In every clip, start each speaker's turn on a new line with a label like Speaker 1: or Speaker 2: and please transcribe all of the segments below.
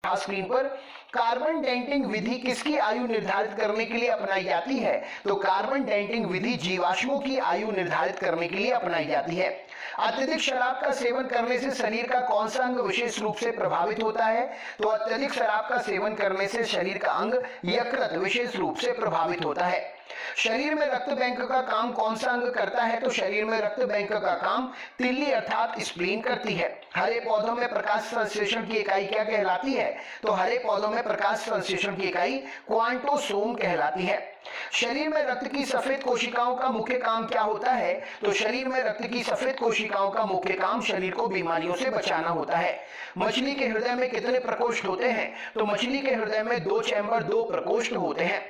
Speaker 1: था स्क्रीन पर। Carbon denting विधि किसकी आयु निर्धारित करने के लिए अपनाई जाती है? तो कार्बन डेंटिंग विधि जीवाश्मों की आयु निर्धारित करने के लिए अपनाई जाती है। अत्यधिक शराब का सेवन करने से शरीर का कौन सा अंग विशेष रूप से प्रभावित होता है? तो अत्यधिक शराब का सेवन करने से शरीर का अंग यकृत विशेष रूप से प्रभावित होता है। शरीर में रक्त बैंक का काम कौन सा अंग करता है? तो शरीर में रक्त बैंक का काम तिल्ली अर्थात स्प्लीन करती है। हरे पौधों में प्रकाश संश्लेषण की इकाई क्या कहलाती है? तो हरे पौधों में प्रकाश संश्लेषण की इकाई क्वांटोसोम कहलाती है। शरीर में रक्त की सफेद कोशिकाओं का मुख्य काम क्या होता है? तो शरीर में रक्त की सफेद कोशिकाओं का मुख्य काम शरीर को बीमारियों से बचाना होता है। मछली के हृदय में कितने प्रकोष्ठ होते हैं? तो मछली के हृदय में 2 चैम्बर 2 प्रकोष्ठ होते हैं।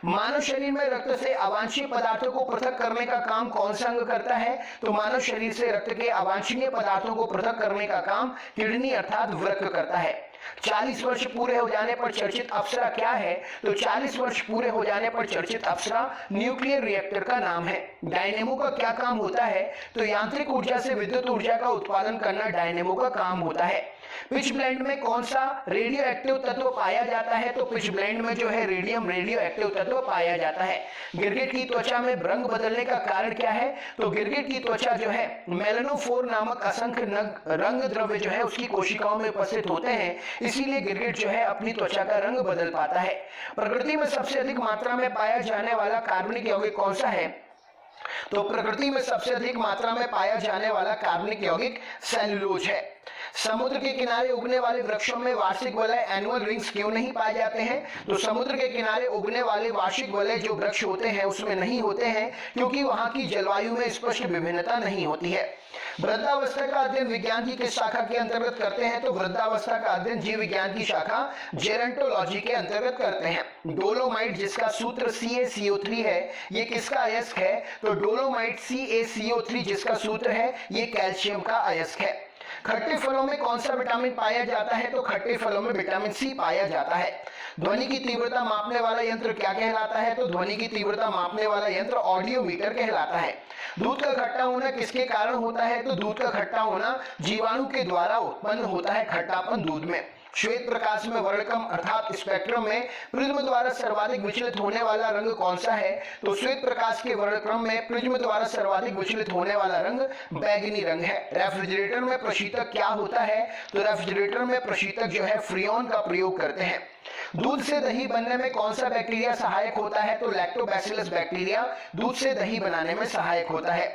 Speaker 1: मानव शरीर में रक्त से अवांछनीय पदार्थों को पृथक करने का काम कौन सा अंग करता है? तो मानव शरीर से रक्त के अवांछनीय पदार्थों को पृथक करने का काम किडनी अर्थात वृक्क करता है। 40 वर्ष पूरे हो जाने पर चर्चित अप्सरा क्या है? तो 40 वर्ष पूरे हो जाने पर चर्चित अप्सरा न्यूक्लियर रिएक्टर का नाम है। डायनेमो का क्या काम होता है? तो यांत्रिक ऊर्जा से विद्युत ऊर्जा का उत्पादन करना डायनेमो का काम होता है। पिच ब्लेंड में कौन सा रेडियो एक्टिव तत्व पाया जाता है? तो पिच ब्लेंड में जो है रेडियम रेडियो एक्टिव तत्व पाया जाता है। गिरगिट की त्वचा में रंग बदलने का कारण क्या है? तो गिरगिट की त्वचा जो है मेलानोफोर नामक असंख्य रंग द्रव्य जो है उसकी कोशिकाओं में उपस्थित होते हैं, इसीलिए गिरगिट जो है अपनी त्वचा का रंग बदल पाता है। प्रकृति में सबसे अधिक मात्रा में पाया जाने वाला कार्बनिक यौगिक कौन सा है? तो प्रकृति में सबसे अधिक मात्रा में पाया जाने वाला कार्बनिक यौगिक सेल्यूलोज है। समुद्र के किनारे उगने वाले वृक्षों में वार्षिक वलय एनुअल रिंग्स क्यों नहीं पाए जाते हैं? तो समुद्र के किनारे उगने वाले वार्षिक वलय जो वृक्ष होते हैं उसमें नहीं होते हैं, क्योंकि वहां की जलवायु में स्पष्ट विभिन्नता नहीं होती है। वृद्धावस्था का अध्ययन विज्ञान की किस शाखा के अंतर्गत करते हैं? तो वृद्धावस्था का अध्ययन जीव विज्ञान की शाखा जेरंटोलॉजी के अंतर्गत करते हैं। डोलोमाइट जिसका सूत्र CaCO3 है, ये किसका अयस्क है? तो डोलोमाइट CaCO3 जिसका सूत्र है ये कैल्शियम का अयस्क है। खट्टे फलों में कौन सा विटामिन पाया जाता है? तो खट्टे फलों में विटामिन C पाया जाता है। ध्वनि की तीव्रता मापने वाला यंत्र क्या कहलाता है? तो ध्वनि की तीव्रता मापने वाला यंत्र ऑडियोमीटर कहलाता है। दूध का खट्टा होना किसके कारण होता है? तो दूध का खट्टा होना जीवाणु के द्वारा उत्पन्न होता है खट्टापन दूध में। श्वेत प्रकाश में वर्णक्रम अर्थात स्पेक्ट्रम में प्रिज्म द्वारा सर्वाधिक विचलित होने वाला रंग कौन सा है? तो श्वेत प्रकाश के वर्णक्रम में प्रिज्म द्वारा सर्वाधिक विचलित होने वाला रंग बैगनी रंग है। रेफ्रिजरेटर में प्रशीतक क्या होता है? तो रेफ्रिजरेटर में प्रशीतक जो है फ्रीऑन का प्रयोग करते हैं। दूध से दही बनने में कौन सा बैक्टीरिया सहायक होता है? तो लैक्टोबैसिलस बैक्टीरिया दूध से दही बनाने में सहायक होता है।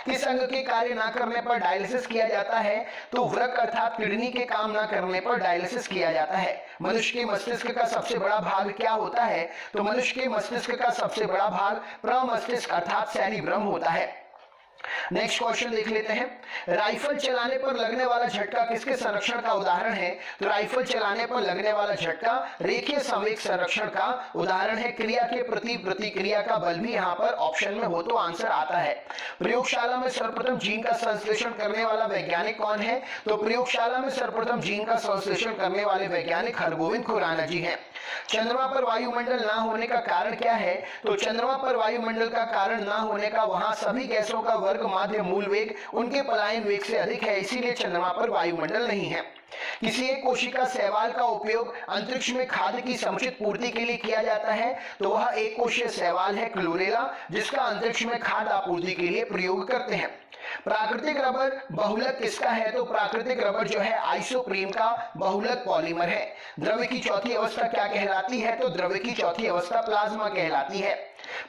Speaker 1: किस अंग के कार्य ना करने पर डायलिसिस किया जाता है? तो वृक्क अर्थात किडनी के काम ना करने पर डायलिसिस किया जाता है। मनुष्य के मस्तिष्क का सबसे बड़ा भाग क्या होता है? तो मनुष्य के मस्तिष्क का सबसे बड़ा भाग प्रमस्तिष्क अर्थात सेरिब्रम होता है। नेक्स्ट क्वेश्चन देख लेते हैं। राइफल चलाने पर लगने वाला झटका किसके संरक्षण का उदाहरण है? तो राइफल चलाने पर लगने वाला झटका रेखीय संवेग संरक्षण का उदाहरण है। क्रिया के प्रति प्रतिक्रिया का बल भी यहाँ पर ऑप्शन में हो तो आंसर आता है। प्रयोगशाला में सर्वप्रथम जीन का संश्लेषण करने वाला वैज्ञानिक कौन है? तो प्रयोगशाला में सर्वप्रथम जीन का संश्लेषण करने वाले वैज्ञानिक हरगोविंद खुराना जी हैं। चंद्रमा पर वायुमंडल ना होने का कारण क्या है? तो चंद्रमा पर वायुमंडल का कारण ना होने का वहां सभी गैसों का वर्ग माध्य मूल वेग उनके पलायन वेग से अधिक है, इसीलिए चंद्रमा पर वायुमंडल नहीं है। किसी एक कोशिका शैवाल का उपयोग अंतरिक्ष में खाद्य की समुचित पूर्ति के लिए किया जाता है, तो वह एक कोशीय शैवाल है क्लोरेला, जिसका अंतरिक्ष में खाद्य आपूर्ति के लिए प्रयोग करते हैं। प्राकृतिक रबर बहुलक किसका है? तो प्राकृतिक रबर जो है आइसोप्रीन का बहुलक पॉलीमर है। द्रव्य की चौथी अवस्था क्या कहलाती है? तो द्रव्य की चौथी अवस्था प्लाज्मा कहलाती है।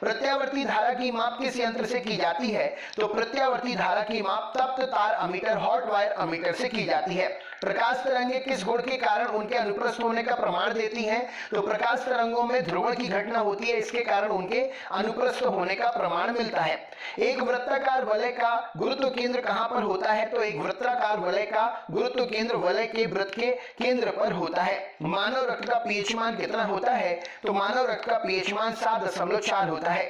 Speaker 1: प्रत्यावर्ती धारा की माप किस यंत्र से की जाती है? तो प्रत्यावर्ती धारा की माप तप्त तार अमीटर हॉट वायर अमीटर से की जाती है। प्रकाश तरंगे किस गुण के कारण उनके अनुप्रस्थ होने का प्रमाण देती हैं? तो प्रकाश तरंगों में ध्रुवण की घटना होती है, इसके कारण उनके अनुप्रस्थ होने का प्रमाण मिलता है। एक वृत्ताकार वलय का गुरुत्व केंद्र कहां पर होता है? तो एक वृत्ताकार वलय का गुरुत्व केंद्र वलय के वृत्त के केंद्र पर होता है। मानव रक्त का पीएच मान कितना होता है? तो मानव रक्त का पीएच मान 7.4 होता है।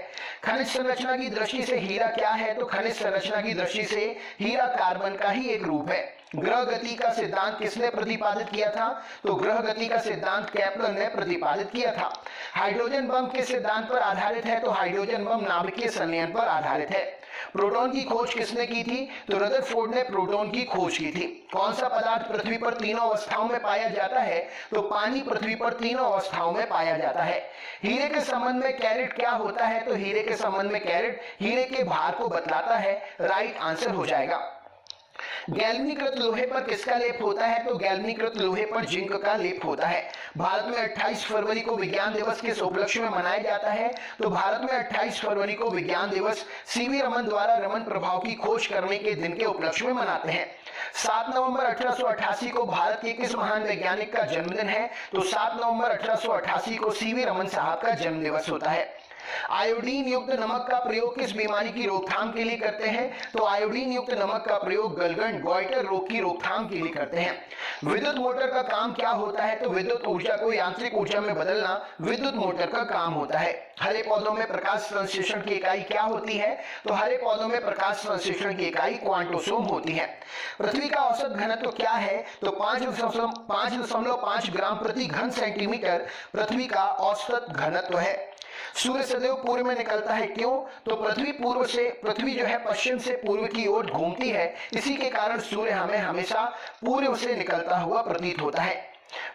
Speaker 1: खनिज संरचना की दृष्टि से हीरा क्या है? तो खनिज संरचना की दृष्टि से हीरा कार्बन का ही एक रूप है। ग्रह गति का सिद्धांत किसने प्रतिपादित किया था? तो ग्रह गति का सिद्धांत केपलर ने प्रतिपादित किया था। हाइड्रोजन बम किस सिद्धांत पर आधारित है? तो हाइड्रोजन बम नाभिकीय संलयन पर आधारित है। प्रोटॉन की खोज किसने की थी? तो रदरफोर्ड ने प्रोटॉन की खोज की थी। कौन सा पदार्थ पृथ्वी पर तीनों अवस्थाओं में पाया जाता है? तो पानी पृथ्वी पर तीनों अवस्थाओं में पाया जाता है। हीरे के संबंध में कैरेट क्या होता है? तो हीरे के संबंध में कैरेट हीरे के भार को बतलाता है। राइट आंसर हो जाएगा। गैल्वनीकृत लोहे पर किसका लेप होता है? तो गैल्वनीकृत लोहे पर जिंक का लेप होता है। भारत में 28 फरवरी को विज्ञान दिवस किस उपलक्ष्य में मनाया जाता है? तो भारत में 28 फरवरी को विज्ञान दिवस सीवी रमन द्वारा रमन प्रभाव की खोज करने के दिन के उपलक्ष्य में मनाते हैं। 7 नवंबर 1888 को भारत के किस महान वैज्ञानिक का जन्मदिन है? तो 7 नवंबर 1888 को सीवी रमन साहब का जन्म दिवस होता है। आयोडीन युक्त नमक का प्रयोग किस बीमारी की रोकथाम के लिए करते हैं? तो आयोडीन युक्त नमक का प्रयोग गलगंड गॉइटर रोग की रोकथाम के लिए करते हैं। विद्युत मोटर का काम क्या होता है? तो विद्युत ऊर्जा को यांत्रिक ऊर्जा में बदलना विद्युत मोटर का काम होता है। हरे पौधों में प्रकाश संश्लेषण की इकाई क्या होती है? तो हरे पौधों में प्रकाश संश्लेषण की इकाई क्वांटोसोम होती है। पृथ्वी का औसत घनत्व क्या है? तो 5.5 ग्राम प्रति घन सेंटीमीटर पृथ्वी का औसत घनत्व है। सूर्य सदैव पूर्व में निकलता है, क्यों? तो पृथ्वी जो है पश्चिम से पूर्व की ओर घूमती है, इसी के कारण सूर्य हमें हमेशा पूर्व से निकलता हुआ प्रतीत होता है।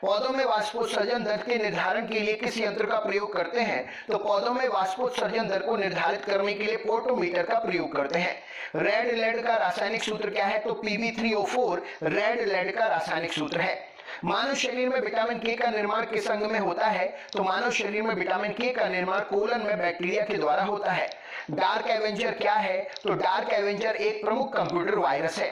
Speaker 1: पौधों में वाष्पोत्सर्जन दर के निर्धारण के लिए किस यंत्र का प्रयोग करते हैं? तो पौधों में वाष्पोत्सर्जन दर को निर्धारित करने के लिए पोटोमीटर का प्रयोग करते हैं। रेड लेड का रासायनिक सूत्र क्या है? तो Pb3O4 रेड लेड का रासायनिक सूत्र है। मानव शरीर में विटामिन के का निर्माण किस अंग में होता है? तो मानव शरीर में विटामिन के का निर्माण कोलन में बैक्टीरिया के द्वारा होता है। डार्क एवेंजर क्या है? तो डार्क एवेंजर एक प्रमुख कंप्यूटर वायरस है।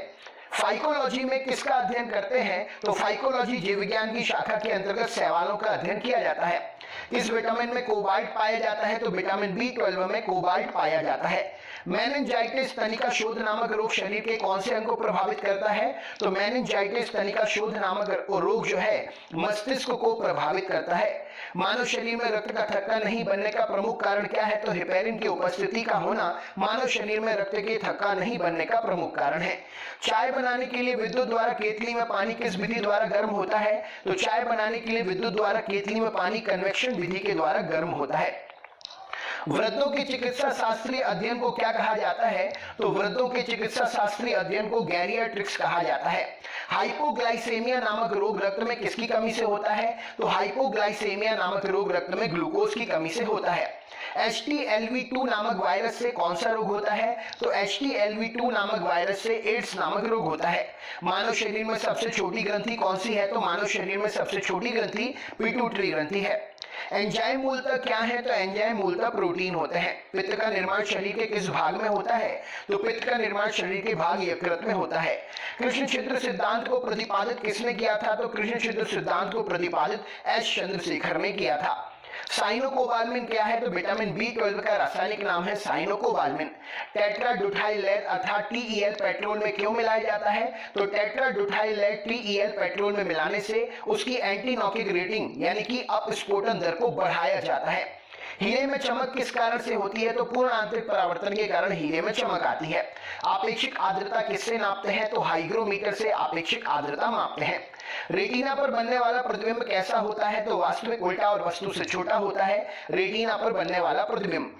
Speaker 1: फाइकोलॉजी में किसका अध्ययन करते हैं? तो फाइकोलॉजी जीव विज्ञान की शाखा के अंतर्गत शैवालों का अध्ययन किया जाता है। इस विटामिन में कोबाल्ट पाया जाता है? तो विटामिन B12 में कोबाल्ट पाया जाता है। मेनिंजाइटिस तनिका शोध नामक रोग शरीर के कौन से अंग को प्रभावित करता है? तो मेनिंजाइटिस तनिका शोध नामक रोग जो है मस्तिष्क को प्रभावित करता है। मानव शरीर में रक्त का थक्का नहीं बनने का प्रमुख कारण क्या है? तो हेपेरिन की उपस्थिति का होना मानव शरीर में रक्त के थक्का नहीं बनने का प्रमुख कारण है। चाय बनाने के लिए विद्युत द्वारा केतली में पानी किस विधि द्वारा गर्म होता है? तो चाय बनाने के लिए विद्युत द्वारा केतली में पानी कन्वेक्शन विधि के द्वारा गर्म होता है। वृद्धों के चिकित्सा शास्त्रीय अध्ययन को क्या कहा जाता है? तो वृद्धों के चिकित्सा शास्त्रीय अध्ययन को गैरियाट्रिक्स कहा जाता है। हाइपोग्लाइसेमिया नामक रोग रक्त में किसकी कमी से होता है? तो हाइपोग्लाइसेमिया नामक रोग रक्त में ग्लूकोज की कमी से होता है। HTLV2 नामक वायरस से कौन सा रोग होता है? तो HTLV2 नामक वायरस से एड्स नामक रोग होता है। मानव शरीर में सबसे छोटी ग्रंथि कौन सी है? तो मानव शरीर में सबसे छोटी ग्रंथि पिट्यूटरी ग्रंथि है। एंजाइम मूलतः क्या है? तो एंजाइम मूलतः प्रोटीन होते हैं। पित्त का निर्माण शरीर के किस भाग में होता है? तो पित्त का निर्माण शरीर के भाग यकृत में होता है। कृष्ण छिद्र सिद्धांत को प्रतिपादित किसने किया था? तो कृष्ण छिद्र सिद्धांत को प्रतिपादित एस चंद्रशेखर ने किया था। साइनोकोबाल्मिन क्या है? तो विटामिन B12 का रासायनिक नाम है साइनोकोबाल्मिन। टेट्राड्यूटाइलेट अर्थात TEL पेट्रोल में क्यों मिलाया जाता है? तो टेट्राड्यूटाइलेट TEL पेट्रोल में मिलाने से उसकी एंटी नॉकिंग रेटिंग यानी कि अपस्फोटन दर को बढ़ाया जाता है। हीरे में चमक किस कारण से होती है? तो पूर्ण आंतरिक परावर्तन के कारण हीरे में चमक आती है। आपेक्षिक आर्द्रता किससे नापते हैं? तो हाइग्रोमीटर से आपेक्षिक आर्द्रता मापते हैं। रेटिना पर बनने वाला प्रतिबिंब कैसा होता है? तो वास्तविक उल्टा और वस्तु से छोटा होता है रेटिना पर बनने वाला प्रतिबिंब।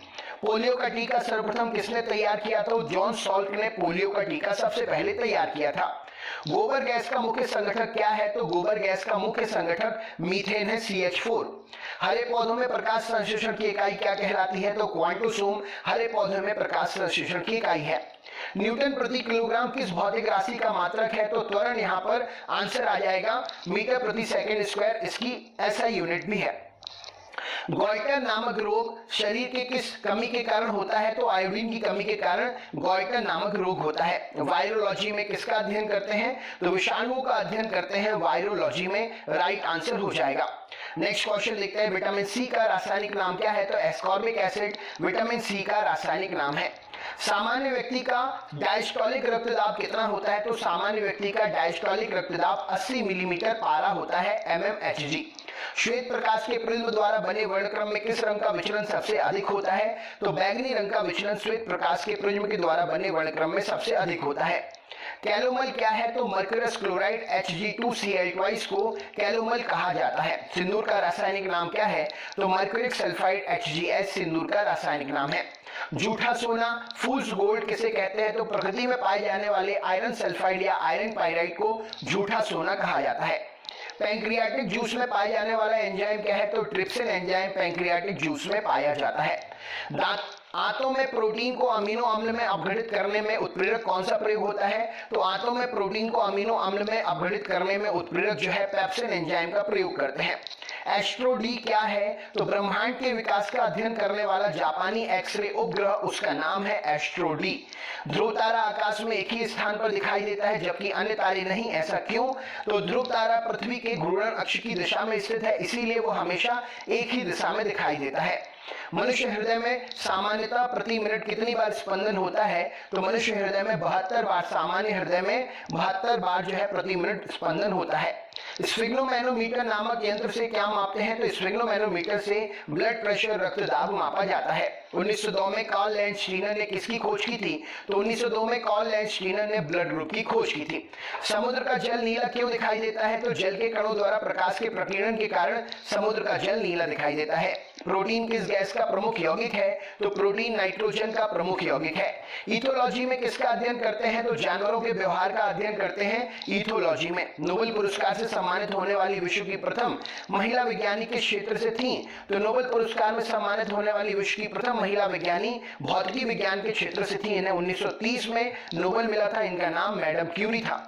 Speaker 1: पोलियो का टीका सर्वप्रथम किसने तैयार किया? तो जॉन सॉल्ट ने पोलियो का टीका सबसे पहले तैयार किया था। गोबर गैस का मुख्य संगठक क्या है? तो गोबर गैस का मुख्य संगठक मीथेन है CH4। हरे पौधों में प्रकाश संश्लेषण की इकाई क्या कहलाती है? तो क्वांटोसोम हरे पौधों में प्रकाश संश्लेषण की इकाई है। न्यूटन प्रति किलोग्राम किस भौतिक राशि का मात्रक है? तो त्वरण यहाँ पर आंसर आ जाएगा मीटर प्रति सेकंड स्क्वायर, इसकी SI यूनिट भी है। गॉइटर नामक रोग शरीर के किस कमी के कारण होता है? तो आयोडीन की कमी के कारण गॉइटर नामक रोग होता है। वायरोलॉजी में किसका अध्ययन करते हैं? तो विषाणुओं का अध्ययन करते हैं वायरोलॉजी में। राइट आंसर हो जाएगा। नेक्स्ट क्वेश्चन देखते हैं। विटामिन सी का रासायनिक नाम क्या है? तो एस्कॉर्बिक एसिड विटामिन सी का रासायनिक नाम है। सामान्य व्यक्ति का डायस्टोलिक रक्तदाब कितना होता है? तो सामान्य व्यक्ति का डायस्टोलिक रक्तदाब 80 मिलीमीटर पारा होता है mmHg। श्वेत प्रकाश के प्रिज्म द्वारा बने वर्णक्रम में किस रंग का विचलन सबसे अधिक होता है? तो बैंगनी रंग का विचलन श्वेत प्रकाश के प्रिज्म के द्वारा बने वर्णक्रम में सबसे अधिक होता है। कैलोमल क्या है? तो मर्करस क्लोराइड Hg2Cl2 को कैलोमल कहा जाता है। सिंदूर का रासायनिक नाम क्या है? तो मर्क्यूरिक सल्फाइड HgS सिंदूर का रासायनिक नाम है। जूठा सोना फूल्स गोल्ड किसे कहते हैं? तो प्रकृति में पाए जाने वाले आयरन सल्फाइड या आयरन पाइराइड को जूठा सोना कहा जाता है। पैंक्रियाटिक जूस में पाए जाने वाला एंजाइम क्या है? तो ट्रिप्सिन एंजाइम पैंक्रियाटिक जूस में पाया जाता है। आंतों में प्रोटीन को अमीनो अम्ल में अपघटित करने में उत्प्रेरक कौन सा प्रयोग होता है? तो आंतों में प्रोटीन को अमीनो अम्ल में अपघटित करने में उत्प्रेरक जो है पेप्सिन एंजाइम का प्रयोग करते हैं। एस्ट्रो डी क्या है? तो ब्रह्मांड के विकास का अध्ययन करने वाला जापानी एक्सरे उपग्रह, उसका नाम है एस्ट्रो डी। ध्रुव तारा आकाश में एक ही स्थान पर दिखाई देता है जबकि अन्य तारे नहीं, ऐसा क्यों? तो ध्रुव तारा पृथ्वी के घूर्णन अक्ष की दिशा में स्थित है, इसीलिए वो हमेशा एक ही दिशा में दिखाई देता है। मनुष्य हृदय में सामान्यतः प्रति मिनट कितनी बार स्पंदन होता है? तो मनुष्य हृदय में 72 बार, सामान्य हृदय में 72 बार जो है प्रति मिनट स्पंदन होता है। स्फिग्नोमैनोमीटर नामक यंत्र से क्या मापते हैं? तो स्फिग्नोमैनोमीटर से ब्लड प्रेशर, रक्तदाब मापा जाता है। 1902 में कार्ल लैंडस्टीनर ने किसकी खोज की थी? तो 1902 में कार्ल लैंडस्टीनर ने ब्लड ग्रुप की खोज की थी। समुद्र का जल नीला क्यों दिखाई देता है? तो जल के कणों द्वारा प्रकाश के प्रकीर्णन के कारण समुद्र का जल नीला दिखाई देता है। प्रोटीन किस गैस का प्रमुख यौगिक है? तो प्रोटीन नाइट्रोजन का प्रमुख यौगिक है। इथोलॉजी में किसका अध्ययन करते हैं? तो जानवरों के व्यवहार का अध्ययन करते हैं इथोलॉजी में। नोबेल पुरस्कार से सम्मानित होने वाली विश्व की प्रथम महिला वैज्ञानिक किस क्षेत्र से थी? तो नोबेल पुरस्कार में सम्मानित होने वाली विश्व की प्रथम महिला वैज्ञानिक भौतिकी विज्ञान के क्षेत्र से थी। इन्हें 1930 में नोबेल मिला था। इनका नाम मैडम क्यूरी था।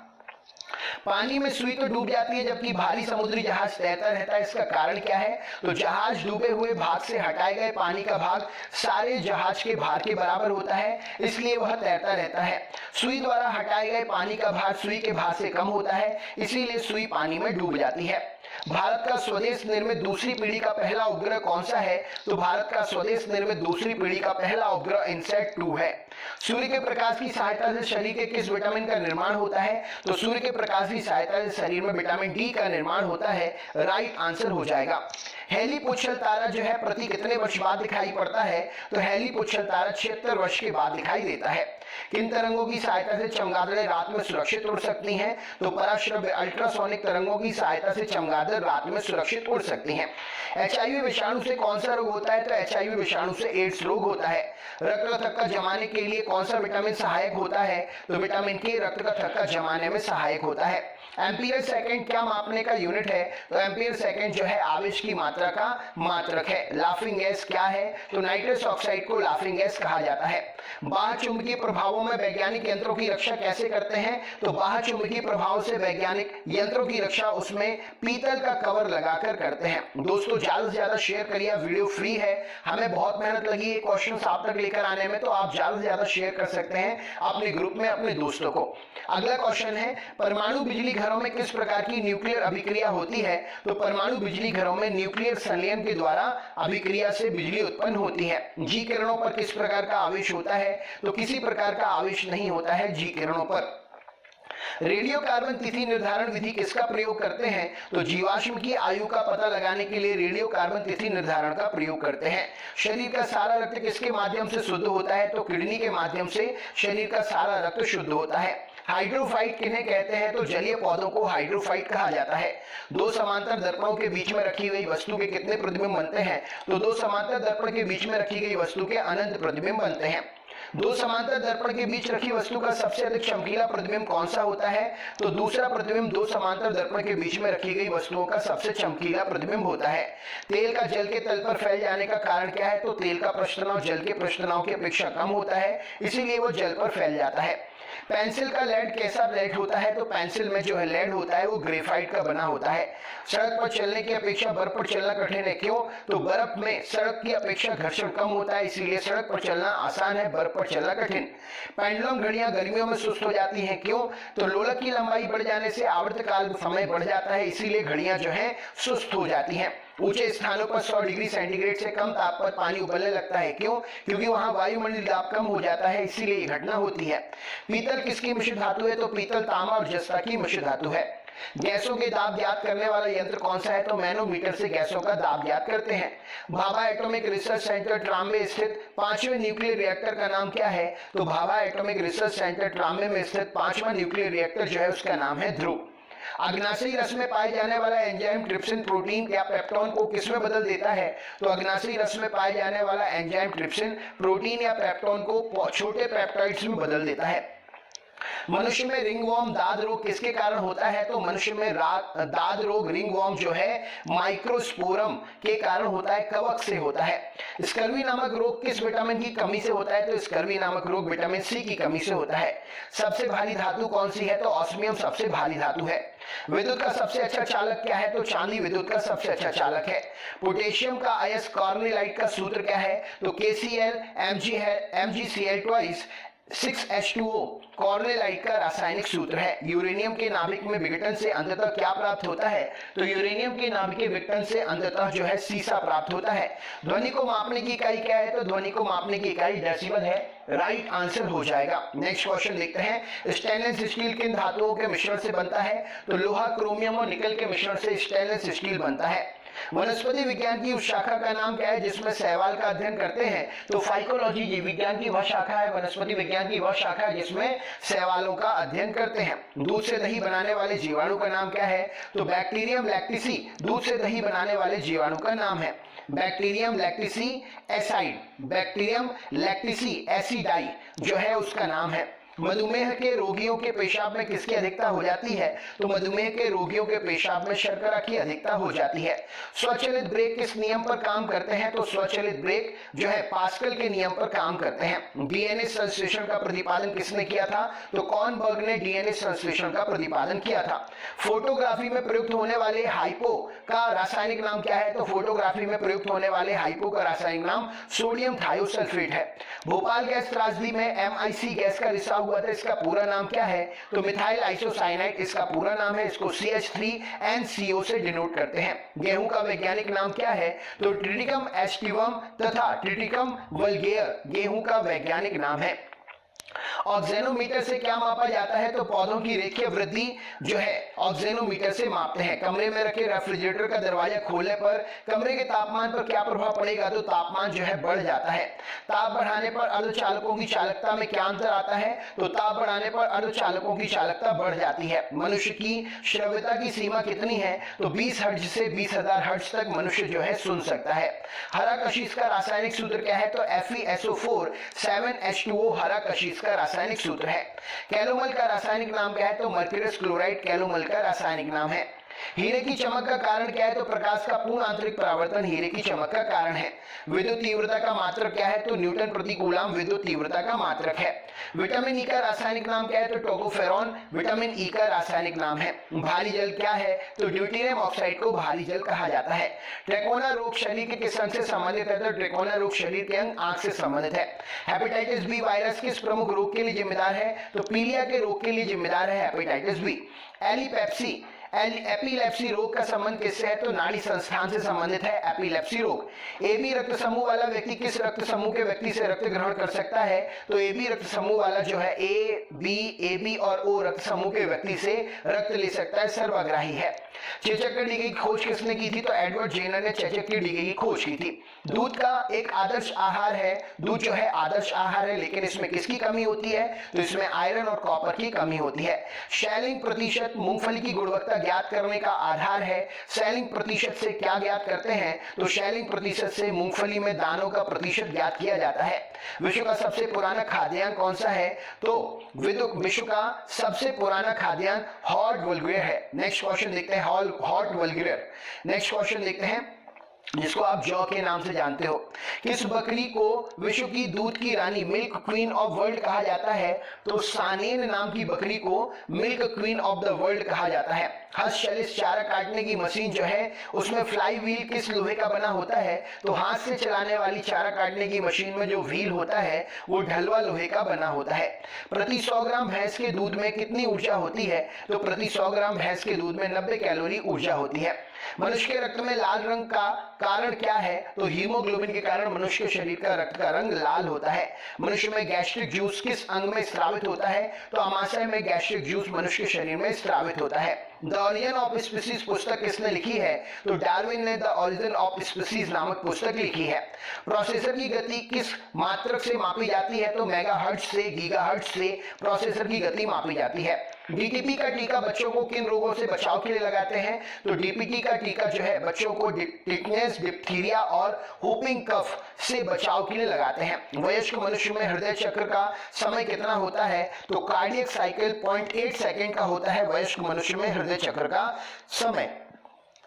Speaker 1: पानी में सुई तो डूब जाती है जबकि भारी समुद्री जहाज तैरता रहता है, इसका कारण क्या है? तो जहाज डूबे हुए भाग से हटाए गए पानी का भाग सारे जहाज के भार के बराबर होता है, इसलिए वह तैरता रहता है। सुई द्वारा हटाए गए पानी का भार सुई के भार से कम होता है, इसीलिए सुई पानी में डूब जाती है। भारत का स्वदेश निर्मित दूसरी पीढ़ी का पहला उपग्रह कौन सा है? तो भारत का स्वदेश निर्मित दूसरी पीढ़ी का पहला उपग्रह इनसैट 2 है। सूर्य के प्रकाश की सहायता से शरीर के किस विटामिन का निर्माण होता है? तो सूर्य के प्रकाश की सहायता से शरीर में विटामिन डी का निर्माण होता है। राइट आंसर हो जाएगा। हेली पुच्छल तारा जो है प्रति कितने वर्ष बाद दिखाई पड़ता है? तो हेली पुच्छल तारा 76 वर्ष के बाद दिखाई देता है। किन तरंगों की सहायता से चमगादड़ें रात में सुरक्षित उड़ सकती हैं? तो पराश्रव्य अल्ट्रासोनिक तरंगों की सहायता से चमगादड़ रात में सुरक्षित उड़ सकती हैं। एचआईवी विषाणु से कौन सा रोग होता है? तो एचआईवी विषाणु से एड्स रोग होता है। रक्त का थक्का जमाने के लिए कौन सा विटामिन सहायक होता है? तो विटामिन के रक्त का थक्का जमाने में सहायक होता है। एम्पियर सेकंड क्या मापने का यूनिट है? तो एम्पियर सेकंड जो है आवेश की मात्रा का मात्रक है। लाफिंग गैस क्या है? तो नाइट्रस ऑक्साइड को लाफिंग गैस कहा जाता है। बाह्य चुंबकीय प्रभावों में वैज्ञानिक यंत्रों की रक्षा कैसे करते हैं? तो बाह्य चुंबकीय प्रभाव से वैज्ञानिक यंत्रों की रक्षा उसमें पीतल का कवर लगाकर करते हैं। दोस्तों ज्यादा से ज्यादा शेयर करिए, वीडियो फ्री है, हमें बहुत मेहनत लगी है क्वेश्चन आप तक लेकर आने में, तो आप ज्यादा से ज्यादा शेयर कर सकते हैं अपने ग्रुप में अपने दोस्तों को। अगला क्वेश्चन है, परमाणु बिजली घरों में किस प्रकार की न्यूक्लियर अभिक्रिया होती है? तो परमाणु बिजली घरों में न्यूक्लियर संलयन के द्वारा अभिक्रिया से बिजली उत्पन्न होती है। जी किरणों पर किस प्रकार का आवेश होता है? तो किसी प्रकार का आवेश नहीं होता है जी किरणों पर। रेडियो कार्बन तिथि निर्धारण विधि किसका प्रयोग करते हैं? तो जीवाश्म की आयु का पता लगाने के लिए रेडियो कार्बन तिथि निर्धारण का प्रयोग करते हैं। शरीर का सारा रक्त किसके माध्यम से शुद्ध होता है? तो किडनी के माध्यम से शरीर का सारा रक्त शुद्ध होता है। हाइड्रोफाइट किन्हें कहते हैं? तो जलीय पौधों को हाइड्रोफाइट कहा जाता है। दो समांतर दर्पणों के बीच में रखी गई वस्तु के कितने प्रतिबिंब बनते हैं? तो दो समांतर दर्पण के बीच में रखी गई वस्तु के अनंत प्रतिबिंब बनते हैं। दो समांतर दर्पण के बीच रखी वस्तु का सबसे अधिक चमकीला प्रतिबिंब कौन सा होता है? तो दूसरा प्रतिबिंब दो समांतर दर्पण के बीच में रखी गई वस्तुओं का सबसे चमकीला प्रतिबिंब होता है। तेल का जल के तल पर फैल जाने का कारण क्या है? तो तेल का पृष्ठतनाव जल के पृष्ठतनाव की अपेक्षा कम होता है, इसीलिए वो जल पर फैल जाता है। पेंसिल का लेड कैसा लेड होता है? तो पेंसिल में जो है लेड होता है वो ग्रेफाइट का बना होता है। सड़क पर चलने की अपेक्षा बर्फ पर चलना कठिन है, क्यों? तो बर्फ में सड़क की अपेक्षा घर्षण कम होता है, इसीलिए सड़क पर चलना आसान है, बर्फ पर चलना कठिन। पेंडुलम घड़ियां गर्मियों में सुस्त हो जाती हैं, क्यों? तो लोलक की लंबाई बढ़ जाने से आवर्तकाल समय बढ़ जाता है, इसीलिए घड़ियां जो है सुस्त हो जाती हैं। ऊंचे स्थानों पर 100 डिग्री सेंटीग्रेड से कम ताप पर पानी उबलने लगता है, क्यों? क्योंकि वहां वायुमंडलीय दाब कम हो जाता है, इसीलिए ये घटना होती है। पीतल किसकी मिश्र धातु है? तो पीतल तांबा और जस्ता की मिश्र धातु है। गैसों के दाब ज्ञात करने वाला यंत्र कौन सा है? तो मैनोमीटर से गैसों का दाब ज्ञात करते हैं। Bhabha atomic research centre Trombay स्थित 5वें न्यूक्लियर रिएक्टर का नाम क्या है? तो Bhabha atomic research centre Trombay में स्थित 5वां न्यूक्लियर रिएक्टर जो है उसका नाम है ध्रुव। अग्नाशयी रस में पाए जाने वाला एंजाइम ट्रिप्सिन प्रोटीन या पेप्टोन को किसमें बदल देता है? तो अग्नाशयी रस में पाए जाने वाला एंजाइम ट्रिप्सिन प्रोटीन या पेप्टोन को छोटे पेप्टाइड्स में बदल देता है। मनुष्य में रिंगवॉर्म दाद रोग किसके कारण होता है? तो मनुष्य में दाद रोग रिंगवॉर्म जो है माइक्रोस्पोरम के कारण होता है, कवक से होता है। स्कर्वी नामक रोग किस विटामिन की कमी से होता है? तो स्कर्वी नामक रोग विटामिन सी की कमी से होता है। सबसे भारी धातु कौन सी है? तो ऑस्मियम सबसे भारी धातु है। विद्युत का सबसे अच्छा चालक क्या है? तो चांदी विद्युत का सबसे अच्छा चालक है। पोटेशियम का अयस्क कार्निलाइट का सूत्र क्या है? तो KCl Mg है, MgCl ट्वाइस 6H2O कॉर्नेलाइट का रासायनिक सूत्र है। यूरेनियम के नाभिक में विघटन से अंततः क्या प्राप्त होता है? तो यूरेनियम के नाभिक के विघटन से अंततः जो है सीसा प्राप्त होता है। ध्वनि को मापने की इकाई क्या है? तो ध्वनि को मापने की इकाई डेसिबल है। राइट आंसर हो जाएगा। नेक्स्ट क्वेश्चन देखते हैं। स्टेनलेस स्टील किन धातुओं के मिश्रण से बनता है? तो लोहा, क्रोमियम और निकल के मिश्रण से स्टेनलेस स्टील बनता है। वनस्पति विज्ञान की उस शाखा का नाम क्या है जिसमें शैवाल का अध्ययन करते हैं? तो फाइकोलॉजी जीव विज्ञान की वह शाखा है, वनस्पति विज्ञान की वह शाखा है जिसमें शैवालों का अध्ययन करते हैं। दूध से दही बनाने वाले जीवाणु का नाम क्या है? तो बैक्टीरियम लैक्टिसी दूध से दही बनाने वाले जीवाणु का नाम है। बैक्टीरियम लैक्टिसी एसाइड, बैक्टीरियम लैक्टिसी एसिडाई जो है उसका नाम है। मधुमेह के रोगियों के पेशाब में किसकी अधिकता हो जाती है? तो मधुमेह के रोगियों के पेशाब में शर्करा की अधिकता हो जाती है। स्वचालित ब्रेक किस नियम पर काम करते हैं? तो स्वचालित ब्रेक जो है पास्कल के नियम पर काम करते हैं। डीएनए संश्लेषण का प्रतिपादन किसने किया था? तो कॉर्नबर्ग ने डीएनए संश्लेषण का प्रतिपादन किया था। फोटोग्राफी में प्रयुक्त होने वाले हाइपो का रासायनिक नाम क्या है? तो फोटोग्राफी में प्रयुक्त होने वाले हाइपो का रासायनिक नाम सोडियम थायोसल्फेट है। भोपाल गैस त्रासदी में MIC गैस का रिसाव हुआ था, इसका पूरा नाम क्या है? तो मिथाइल आइसोसाइनाइड इसका पूरा नाम है। इसको CH3NCO से डिनोट करते हैं। गेहूं का वैज्ञानिक नाम क्या है? तो ट्रिटिकम एस्टिवम तथा ट्रिटिकम वल्गेयर गेहूं का वैज्ञानिक नाम है। ऑक्सेनोमीटर से क्या मापा जाता है? तो पौधों की रेखीय वृद्धि जो है ऑक्सेनोमीटर से मापते हैं। कमरे में रखे रेफ्रिजरेटर का दरवाजा खोलने पर कमरे के तापमान पर क्या प्रभाव पड़ेगा? तो तापमान जो है बढ़ जाता है। ताप बढ़ाने पर अर्धचालकों की चालकता में क्या अंतर आता है? तो ताप बढ़ाने पर अर्धचालकों की चालकता बढ़ जाती है। मनुष्य की श्रव्यता की सीमा कितनी है? तो 20 हर्ट्ज से 20,000 हर्ट्ज तक मनुष्य जो है सुन सकता है। हरा कशिश का रासायनिक सूत्र क्या है? तो FeSO4 7H2O हरा कशिश का रासायनिक सूत्र है। कैलोमल का रासायनिक नाम क्या है? तो मर्क्यूरियस क्लोराइड कैलोमल का रासायनिक नाम है। हीरे की चमक का कारण क्या है? तो प्रकाश का पूर्ण आंतरिक परावर्तन हीरे की चमक का कारण है। विद्युत तीव्रता का मात्रक क्या है? तो न्यूटन प्रति कूलम विद्युत तीव्रता का मात्रक है। विटामिन ई का रासायनिक नाम क्या है? तो टोकोफेरॉन विटामिन ई का रासायनिक नाम है। भारी जल क्या है? तो ड्यूटेरियम ऑक्साइड को भारी जल कहा जाता है। ट्रैकोना रोग शरीर के किस अंग से संबंधित है? तो ट्रैकोना रोग शरीर के अंग आंख से संबंधित है। हेपेटाइटिस बी वायरस किस प्रमुख रोग के लिए जिम्मेदार है? तो पीलिया के रोग के लिए जिम्मेदार है हेपेटाइटिस बी। एपिलेप्सी रोग का संबंध किससे है? तो नाड़ी संस्थान से संबंधित है एपिलेप्सी रोग। AB रक्त समूह वाला व्यक्ति किस रक्त समूह के व्यक्ति से रक्त ग्रहण कर सकता है? तो AB रक्त समूह वाला जो है AB और O रक्त समूह के व्यक्ति से रक्त ले सकता है, सर्वग्राही है। चेचक के डीके की खोज किसने की थी? तो एडवर्ड जेनर ने चेचक के डीके की खोज की थी। दूध का एक आदर्श आहार है, दूध जो है आदर्श आहार है, लेकिन इसमें किसकी कमी होती है? तो इसमें आयरन और कॉपर की कमी होती है। शैलिंग प्रतिशत मूंगफली की गुणवत्ता ज्ञात करने का आधार है। शैलिंग प्रतिशत से क्या ज्ञात करते हैं? तो शैलिंग प्रतिशत से मूंगफली में दानों का प्रतिशत ज्ञात किया जाता है। विश्व का सबसे पुराना खाद्यान्न कौन सा है? तो विश्व का सबसे पुराना खाद्यान्न हॉट वल्गुयर है। नेक्स्ट क्वेश्चन देखते हैं, हॉट वल्गुयर। नेक्स्ट क्वेश्चन देखते हैं जिसको आप जौ के नाम से जानते हो। किस बकरी को विश्व की दूध की रानी मिल्क क्वीन ऑफ वर्ल्ड कहा जाता है? तो सानेन नाम की बकरी को milk queen of the world कहा जाता है। हस्तचलित चारा काटने की मशीन जो है उसमें फ्लाई व्हील किस लोहे का बना होता है? तो हाथ से चलाने वाली चारा काटने की मशीन में जो व्हील होता है वो ढलवा लोहे का बना होता है। प्रति 100 ग्राम भैंस के दूध में कितनी ऊर्जा होती है? तो प्रति 100 ग्राम भैंस के दूध में 90 कैलोरी ऊर्जा होती है। मनुष्य के रक्त में लाल रंग का कारण क्या है? तो हीमोग्लोबिन के कारण मनुष्य के शरीर का रक्त का रंग लाल होता है। मनुष्य में गैस्ट्रिक जूस किस अंग में स्रावित होता है? तो अमाशय में गैस्ट्रिक जूस मनुष्य के शरीर में स्रावित होता है। द ओरिजिन ऑफ स्पीसीज पुस्तक किसने लिखी है? तो डार्विन ने द ओरिजिन ऑफ स्पीसीज नामक पुस्तक लिखी है। प्रोसेसर की गति किस मात्रक से मापी जाती है? तो मेगाहर्ट्ज से, गीगाहर्ट्ज से प्रोसेसर की गति मापी जाती है। डीटीपी का टीका बच्चों को किन रोगों से बचाव के लिए लगाते हैं? तो डीपीटी का टीका जो है बच्चों को टिटनेस, डिप्थीरिया और व्हूपिंग कफ से बचाव के लिए लगाते हैं। वयस्क मनुष्य में हृदय चक्र का समय कितना होता है? तो कार्डियक साइकिल 0.8 सेकंड का होता है वयस्क मनुष्य में हृदय चक्र का समय।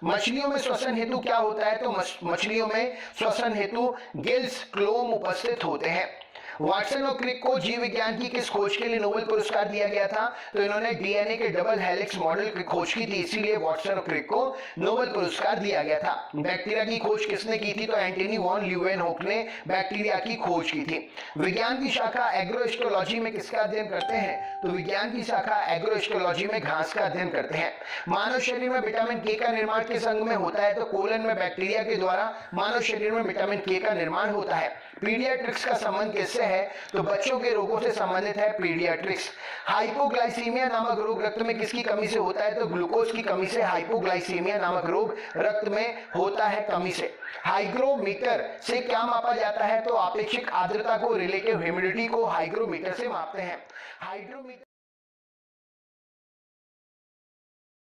Speaker 1: मछलियों में श्वसन हेतु क्या होता है? तो मछलियों में श्वसन हेतु गिल्स, क्लोम उपस्थित होते हैं। वाटसन और क्रिक को जीव विज्ञान की किस खोज के लिए नोबेल पुरस्कार दिया गया था? तो इन्होंने डीएनए के डबल हेलिक्स मॉडल की खोज की थी, इसीलिए वाटसन और क्रिक को नोबेल पुरस्कार दिया गया था। बैक्टीरिया की खोज किसने की थी? तो एंटनी वॉन ल्यूवेनहोक ने बैक्टीरिया की खोज की थी। विज्ञान की शाखा एग्रोएस्ट्रोलॉजी में किसका अध्ययन करते हैं? तो विज्ञान की शाखा एग्रोएस्ट्रोलॉजी में घास का अध्ययन करते हैं। मानव शरीर में विटामिन के का निर्माण किस अंग में होता है? तो कोलन में बैक्टीरिया के द्वारा मानव शरीर में विटामिन के का निर्माण होता है। पीडियाट्रिक्स का संबंध किससे है? तो बच्चों के रोगों से संबंधित है पीडियाट्रिक्स। हाइपोग्लाइसीमिया नामक रोग रक्त में किसकी कमी से होता है? तो ग्लूकोज की कमी से हाइपोग्लाइसीमिया नामक रोग रक्त में होता है कमी से। हाइग्रोमीटर से क्या मापा जाता है? तो आपेक्षिक आर्द्रता को, रिलेटिव ह्यूमिडिटी को हाइग्रोमीटर से मापते हैं। हाइग्रोमीटर